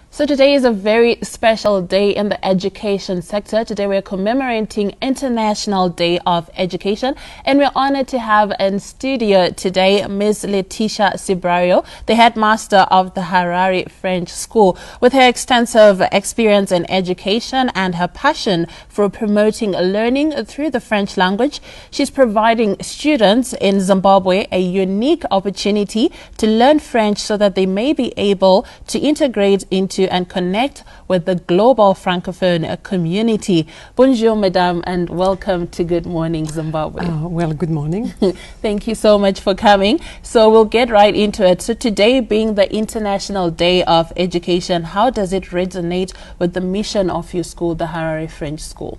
So today is a very special day in the education sector. Today we're commemorating International Day of Education, and we're honored to have in studio today Ms. Laetitia Cibrario, the headmaster of the Harare French School. With her extensive experience in education and her passion for promoting learning through the French language, she's providing students in Zimbabwe a unique opportunity to learn French so that they may be able to integrate into and connect with the global Francophone community. Bonjour, madame, and welcome to Good Morning Zimbabwe. Well, good morning. Thank you so much for coming. So we'll get right into it. So today being the International Day of Education, how does it resonate with the mission of your school, the Harare French School?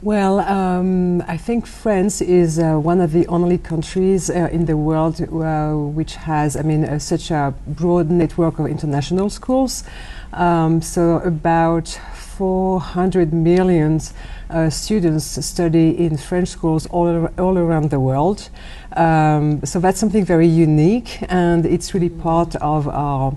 Well, I think France is one of the only countries in the world which has, such a broad network of international schools. So about 400 million students study in French schools all around the world. So that's something very unique, and it's really part of our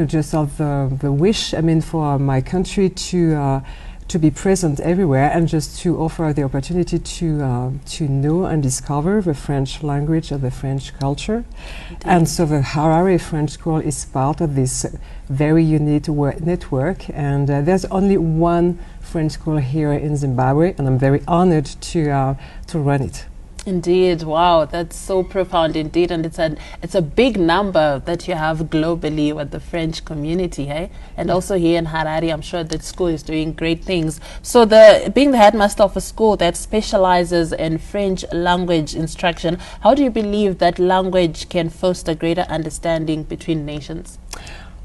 just of the wish, for my country to be present everywhere and just to offer the opportunity to know and discover the French language and the French culture. Indeed. And so the Harare French School is part of this very unique network, and there's only one French school here in Zimbabwe, and I'm very honored to run it. Indeed, wow, that's so profound indeed, and it's a big number that you have globally with the French community, hey? And also here in Harare, I'm sure that school is doing great things. So being the headmaster of a school that specializes in French language instruction, how do you believe that language can foster greater understanding between nations?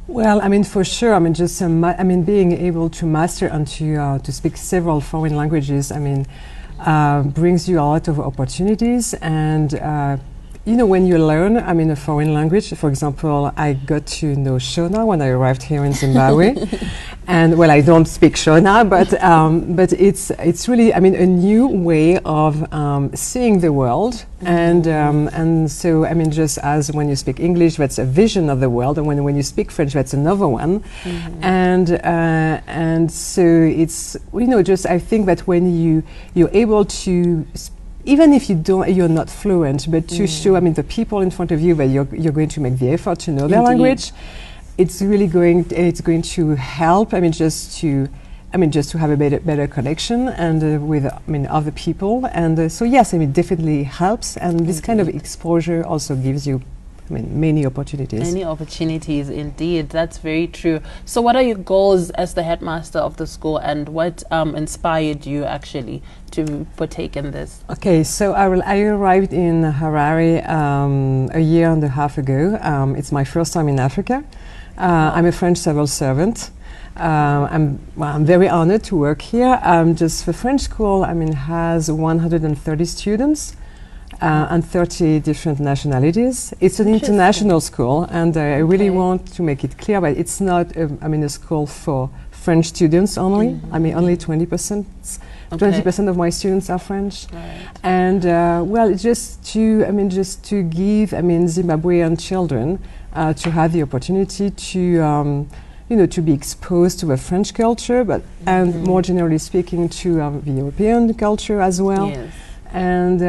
Well, for sure, being able to master and to speak several foreign languages, brings you a lot of opportunities, and when you learn a foreign language, for example, I got to know Shona when I arrived here in Zimbabwe. And well, I don't speak Shona, but it's really a new way of seeing the world. And so just as when you speak English, that's a vision of the world, and when you speak French, that's another one. And so it's just I think that when you're able to even if you're not fluent, but to show the people in front of you that you're going to make the effort to know their language, it's really going to help. Just to have a better connection and with other people, and so yes, definitely helps. And this kind of exposure also gives you many opportunities. Many opportunities, indeed. That's very true. So what are your goals as the headmaster of the school, and what inspired you actually to partake in this? Okay, so I arrived in Harare a year and a half ago. It's my first time in Africa. I'm a French civil servant. I'm very honored to work here. Just the French school, has 130 students. And 30 different nationalities. It's an international school, and I really want to make it clear that it's not a school for French students only. Only 20%. 20% of my students are French. Right. And well, just to give Zimbabwean children to have the opportunity to to be exposed to the French culture, but and more generally speaking to the European culture as well. Yes. And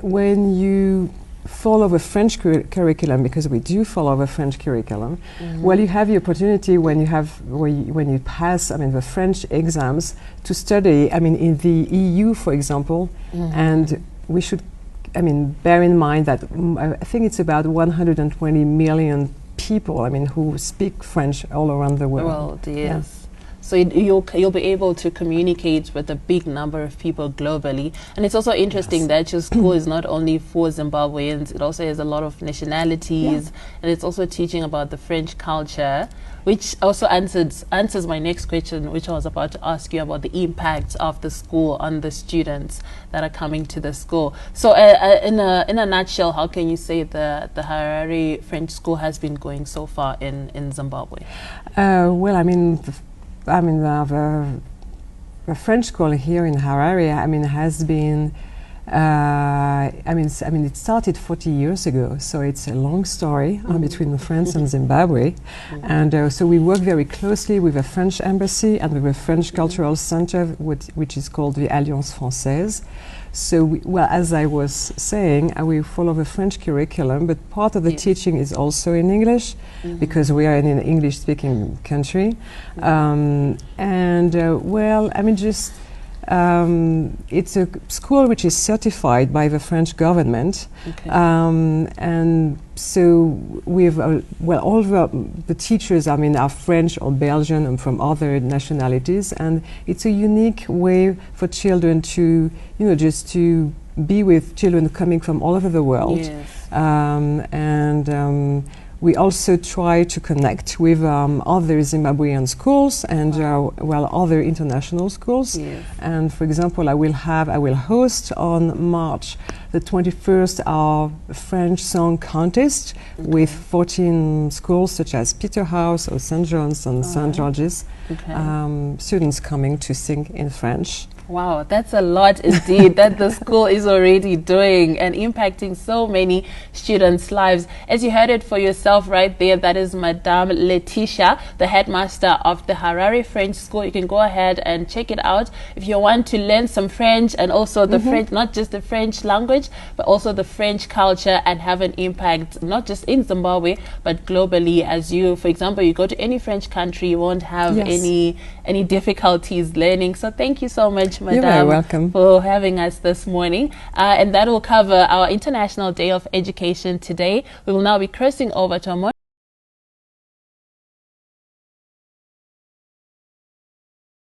when you follow the French curriculum, because we do follow the French curriculum, well, you have the opportunity when you pass, the French exams to study, in the EU, for example, and we should, bear in mind that I think it's about 120 million people, who speak French all around the world. Yes. Yeah. So you'll be able to communicate with a big number of people globally. And it's also interesting that your school is not only for Zimbabweans, it also has a lot of nationalities, and it's also teaching about the French culture, which also answers my next question, which I was about to ask you about the impact of the school on the students that are coming to the school. So in a nutshell, how can you say the Harare French School has been going so far in Zimbabwe? Well, the French school here in Harare, has been I mean, it started 40 years ago, so it's a long story between France and Zimbabwe. And so we work very closely with the French embassy and with the French Cultural Center, which is called the Alliance Française. So, well, as I was saying, we follow the French curriculum, but part of the teaching is also in English, because we are in an English-speaking country. Well, I mean, just it's a school which is certified by the French government, and so we've well, all the teachers, I mean, are French or Belgian and from other nationalities, and it's a unique way for children to, you know, just to be with children coming from all over the world. We also try to connect with other Zimbabwean schools and well, other international schools. And for example, I will host on March the 21st our French song contest with 14 schools such as Peterhouse or St. John's and St. George's. Students coming to sing in French. Wow, that's a lot indeed that the school is already doing and impacting so many students' lives. As you heard it for yourself right there, that is Madame Laetitia, the headmaster of the Harare French School. You can go ahead and check it out if you want to learn some French, and also the French, not just the French language, but also the French culture, and have an impact not just in Zimbabwe, but globally. As you, for example, you go to any French country, you won't have any difficulties learning. So thank you so much, Madame. You're very welcome. For having us this morning. And that will cover our International Day of Education today. We will now be crossing over to a more